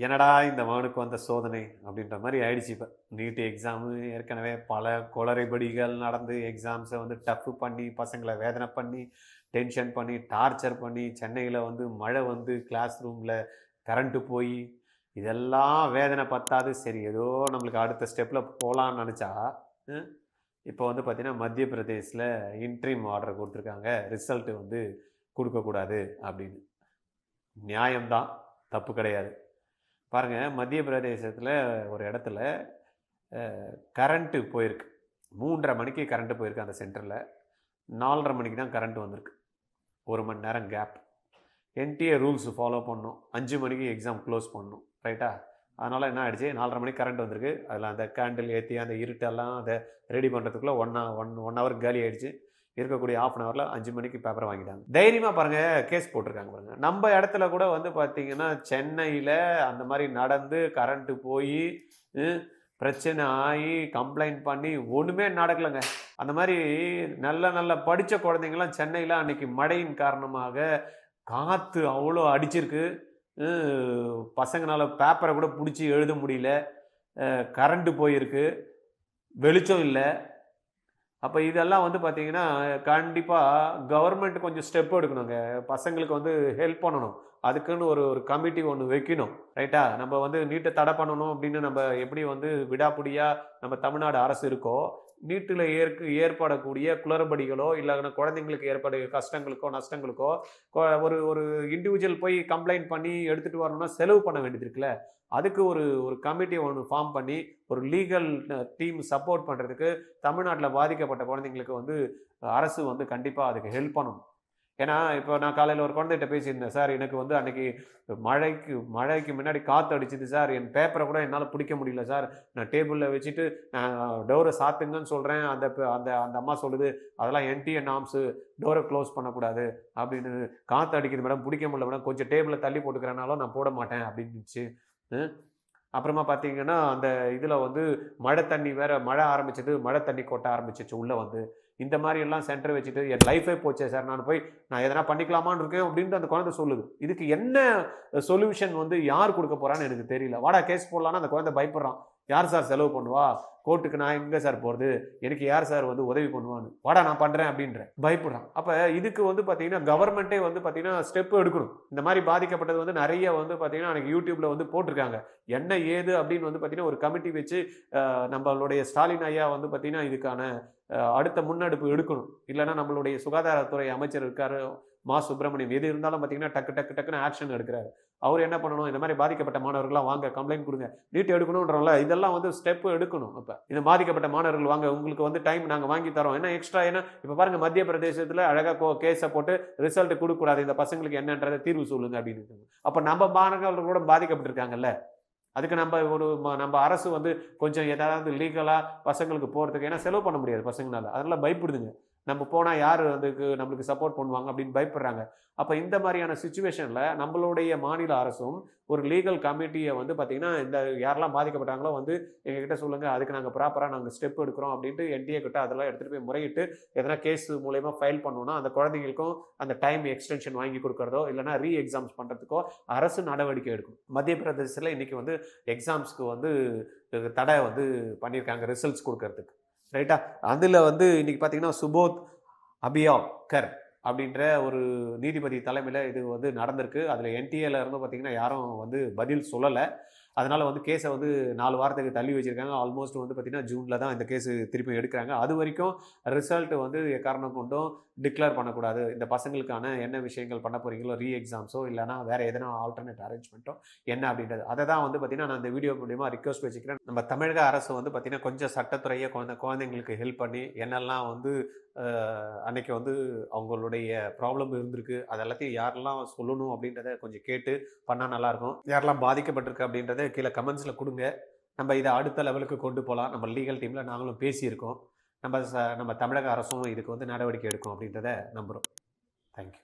என்னடா இந்த மகனுக்கு வந்த சோதனை அப்படின்ற மாதிரி ஆயிடுச்சு. இப்போ நீட் எக்ஸாமு ஏற்கனவே பல குளறுபடிகள் நடந்து எக்ஸாம்ஸை வந்து டஃப் பண்ணி பசங்களை வேதனை பண்ணி டென்ஷன் பண்ணி டார்ச்சர் பண்ணி சென்னையில் வந்து மழை வந்து கிளாஸ் ரூமில் கரண்ட்டு போய் இதெல்லாம் வேதனை பத்தாது. சரி ஏதோ நம்மளுக்கு அடுத்த ஸ்டெப்பில் போகலான்னு நினச்சா இப்போ வந்து பார்த்திங்கன்னா மத்திய பிரதேசில் இன்ட்ரீம் ஆர்டர் கொடுத்துருக்காங்க, ரிசல்ட்டு வந்து கொடுக்கக்கூடாது அப்படின்னு. நியாயம்தான், தப்பு கிடையாது. பாருங்கள், மத்திய பிரதேசத்தில் ஒரு இடத்துல கரண்ட்டு போயிருக்கு. 3:30 மணிக்கு கரண்ட்டு போயிருக்கு அந்த சென்டரில். 4:30 மணிக்கு தான் கரண்ட்டு வந்திருக்கு. 1 மணி நேரம் கேப். என்டிஏ ரூல்ஸ் ஃபாலோ பண்ணணும். 5 மணிக்கு எக்ஸாம் க்ளோஸ் பண்ணணும், ரைட்டா? அதனால் என்ன ஆகிடுச்சு, 4:30 மணிக்கு கரண்ட் வந்திருக்கு. அதில் அந்த கேண்டில் ஏற்றி அந்த இருட்டெல்லாம் அதை ரெடி பண்ணுறதுக்குள்ளே ஒன் ஹவர் காலி ஆகிடுச்சு. இருக்கக்கூடிய ½ அன் ஹவரில் 5 மணிக்கு பேப்பரை வாங்கிட்டாங்க. தைரியமாக பாருங்கள், கேஸ் போட்டிருக்காங்க பாருங்கள். நம்ம இடத்துல கூட வந்து பார்த்திங்கன்னா சென்னையில் அந்த மாதிரி நடந்து கரண்ட்டு போய் பிரச்சனை ஆகி கம்ப்ளைண்ட் பண்ணி ஒன்றுமே நடக்கலைங்க. அந்த மாதிரி நல்ல படித்த குழந்தைங்களாம் சென்னையில் அன்றைக்கி மழையின் காரணமாக காற்று அவ்வளோ அடிச்சிருக்கு. பசங்களால் பேப்பரை கூட பிடிச்சி எழுத முடியல. கரண்ட்டு போயிருக்கு, வெளிச்சம் இல்லை. அப்போ இதெல்லாம் வந்து பார்த்திங்கன்னா கண்டிப்பாக கவர்மெண்ட் கொஞ்சம் ஸ்டெப் எடுக்கணுங்க. பசங்களுக்கு வந்து ஹெல்ப் பண்ணணும். அதுக்குன்னு ஒரு கமிட்டி ஒன்று வைக்கணும், ரைட்டா? நம்ம வந்து நீட்டை தடை பண்ணணும் அப்படின்னு நம்ம எப்படி வந்து விடாப்பிடியாக நம்ம தமிழ்நாடு அரசு இருக்கோ, நீட்டில் ஏற்படக்கூடிய குளறுபடிகளோ இல்லைன்னா குழந்தைங்களுக்கு ஏற்பட கஷ்டங்களுக்கோ நஷ்டங்களுக்கோ ஒரு இண்டிவிஜுவல் போய் கம்ப்ளைண்ட் பண்ணி எடுத்துகிட்டு வரணும்னா செலவு பண்ண வேண்டியது இருக்குல்ல. அதுக்கு ஒரு கமிட்டி ஒன்று ஃபார்ம் பண்ணி ஒரு லீகல் டீம் சப்போர்ட் பண்ணுறதுக்கு தமிழ்நாட்டில் பாதிக்கப்பட்ட குழந்தைங்களுக்கு வந்து அரசு வந்து கண்டிப்பாக அதுக்கு ஹெல்ப் பண்ணணும். ஏன்னா இப்போ நான் காலையில் ஒரு குழந்தைகிட்ட பேசியிருந்தேன், சார் எனக்கு வந்து அன்றைக்கி மழைக்கு முன்னாடி காற்று அடிச்சுது சார், என் பேப்பரை கூட என்னால் பிடிக்க முடியல சார், நான் டேபிளில் வச்சுட்டு நான் டோரை சாத்துங்கன்னு சொல்கிறேன். அந்த அந்த அந்த அம்மா சொல்லுது, அதெல்லாம் என்டிஏ நார்ம்ஸு, டோரை க்ளோஸ் பண்ணக்கூடாது அப்படின்னு. காற்று அடிக்குது மேடம், பிடிக்க முடியல மேடம், கொஞ்சம் டேபிளில் தள்ளி போட்டுக்கிறனாலும் நான் போட மாட்டேன் அப்படின்னுச்சு. அப்புறமா பார்த்தீங்கன்னா அந்த இதில் வந்து மழை தண்ணி வேறு, மழை ஆரம்பிச்சது, மழை தண்ணி கொட்ட ஆரம்பிச்சிச்சு உள்ளே வந்து. இந்த மாதிரி எல்லாம் சென்டர் வச்சுட்டு என் லைஃபே போச்சே சார், நான் எதனா பண்ணிக்கலாமான்னு இருக்கேன் அப்படின்ட்டு அந்த குழந்தை சொல்லுது. இதுக்கு என்ன சொல்யூஷன் வந்து யார் கொடுக்க போகிறான்னு எனக்கு தெரியல. வாடா கேஸ் போடலான்னு அந்த குழந்தை பயப்படுறான். யார் சார் செலவு பண்ணுவா, கோர்ட்டுக்கு நான் எங்கே சார் போகிறது, எனக்கு யார் சார் வந்து உதவி பண்ணுவான்னு, வாடா நான் பண்ணுறேன் அப்படின்ற பயப்படுறான். அப்போ இதுக்கு வந்து பார்த்தீங்கன்னா கவர்மெண்ட்டே வந்து பார்த்தீங்கன்னா ஸ்டெப் எடுக்கணும். இந்த மாதிரி பாதிக்கப்பட்டது வந்து நிறைய வந்து பார்த்தீங்கன்னா எனக்கு யூடியூப்பில் வந்து போட்டிருக்காங்க. என்ன ஏது அப்படின்னு வந்து பார்த்தீங்கன்னா ஒரு கமிட்டி வச்சு நம்மளுடைய ஸ்டாலின் ஐயா வந்து பார்த்தீங்கன்னா இதுக்கான அடுத்த முன்னெடுப்பு எடுக்கணும். இல்லைன்னா நம்மளுடைய சுகாதாரத்துறை அமைச்சர் இருக்காரு மா சுப்பிரமணியம், எது இருந்தாலும் பார்த்தீங்கன்னா டக்குன்னு ஆக்ஷன் எடுக்கிறாரு. அவர் என்ன பண்ணணும், இந்த மாதிரி பாதிக்கப்பட்ட மாணவர்கள்லாம் வாங்க கம்ப்ளைண்ட் கொடுங்க, நீட் எடுக்கணும்ன்றோம்ல, இதெல்லாம் வந்து ஸ்டெப் எடுக்கணும். இப்போ இந்த பாதிக்கப்பட்ட மாணவர்கள் வாங்க, உங்களுக்கு வந்து டைம் நாங்கள் வாங்கி தரோம், ஏன்னா எக்ஸ்ட்ரா. ஏன்னா இப்போ பாருங்க, மத்திய பிரதேசத்தில் அழகாக கேஸை போட்டு ரிசல்ட் கொடுக்கக்கூடாது, இந்த பசங்களுக்கு என்னன்றதை தீர்வு சொல்லுங்க அப்படின்னு. அப்போ நம்ம மாணவர்கள் கூட பாதிக்கப்பட்டிருக்காங்கல்ல. அதுக்கு நம்ம அரசு வந்து கொஞ்சம் ஏதாவது லீகலாக பசங்களுக்கு போகிறதுக்கு, ஏன்னா செலவு பண்ண முடியாது பசங்களால், அதனால் பயப்படுதுங்க. நம்ம போனால் யார் அதுக்கு நம்மளுக்கு சப்போர்ட் பண்ணுவாங்க அப்படின்னு பயப்படுறாங்க. அப்போ இந்த மாதிரியான சுச்சுவேஷனில் நம்மளுடைய மாநில அரசும் ஒரு லீகல் கமிட்டியை வந்து பார்த்திங்கன்னா இந்த யாரெல்லாம் பாதிக்கப்பட்டாங்களோ வந்து எங்ககிட்ட சொல்லுங்கள், அதுக்கு நாங்கள் ப்ராப்பராக நாங்கள் ஸ்டெப் எடுக்கிறோம் அப்படின்ட்டு என்டிஏ கிட்ட அதெல்லாம் எடுத்துகிட்டு போய் முறையிட்டு எதனா கேஸ் மூலயமா ஃபைல் பண்ணணும்னா அந்த குழந்தைங்களுக்கும் அந்த டைம் எக்ஸ்டென்ஷன் வாங்கி கொடுக்குறதோ இல்லைனா ரீ எக்ஸாம்ஸ் பண்ணுறதுக்கோ அரசு நடவடிக்கை எடுக்கும். மத்திய பிரதேசத்தில் இன்றைக்கி வந்து எக்ஸாம்ஸ்க்கு வந்து தடை வந்து பண்ணியிருக்காங்க ரிசல்ட்ஸ் கொடுக்கறதுக்கு, ரைட்டா? அதில் வந்து இன்றைக்கி பார்த்தீங்கன்னா சுபோத் அபியாகர் அப்படின்ற ஒரு நீதிபதி தலைமையில் இது வந்து நடந்திருக்கு. அதில் என்டிஏல இருந்து பார்த்தீங்கன்னா யாரும் வந்து பதில் சொல்லலை. அதனால் வந்து கேஸை வந்து 4 வாரத்துக்கு தள்ளி வச்சுருக்காங்க. ஆல்மோஸ்ட் வந்து பார்த்திங்கன்னா ஜூனில் தான் இந்த கேஸு திருப்பி எடுக்கிறாங்க. அது வரைக்கும் ரிசல்ட் வந்து காரணம் கொண்டும் டிக்ளேர் பண்ணக்கூடாது. இந்த பசங்களுக்கான என்ன விஷயங்கள் பண்ண போகிறீங்களோ, ரீ எக்ஸாம்ஸோ இல்லைனா வேறு எதனா ஆல்டர்னேட் அரேஞ்ச்மெண்ட்டோ என்ன அப்படின்றது, அதை தான் வந்து பார்த்திங்கன்னா நான் இந்த வீடியோ மூலிமா ரிக்வெஸ்ட் வச்சுக்கிறேன். நம்ம தமிழக அரசு வந்து பார்த்திங்கன்னா கொஞ்சம் சட்டத்துறையை குழந்தைங்களுக்கு ஹெல்ப் பண்ணி என்னெல்லாம் வந்து அன்றைக்கி வந்து அவங்களுடைய ப்ராப்ளம் இருந்திருக்கு அது எல்லாத்தையும் யாரெல்லாம் சொல்லணும் அப்படின்றத கொஞ்சம் கேட்டு பண்ணால் நல்லாயிருக்கும். யாரெல்லாம் பாதிக்கப்பட்டிருக்கு அப்படின்றத கீழே கமெண்ட்ஸில் கொடுங்க. நம்ம இதை அடுத்த லெவலுக்கு கொண்டு போகலாம். நம்ம லீகல் டீமில் நாங்களும் பேசியிருக்கோம். நம்ம தமிழக அரசும் இதுக்கு வந்து நடவடிக்கை எடுக்கும் அப்படின்றத நம்புகிறோம். தேங்க்யூ.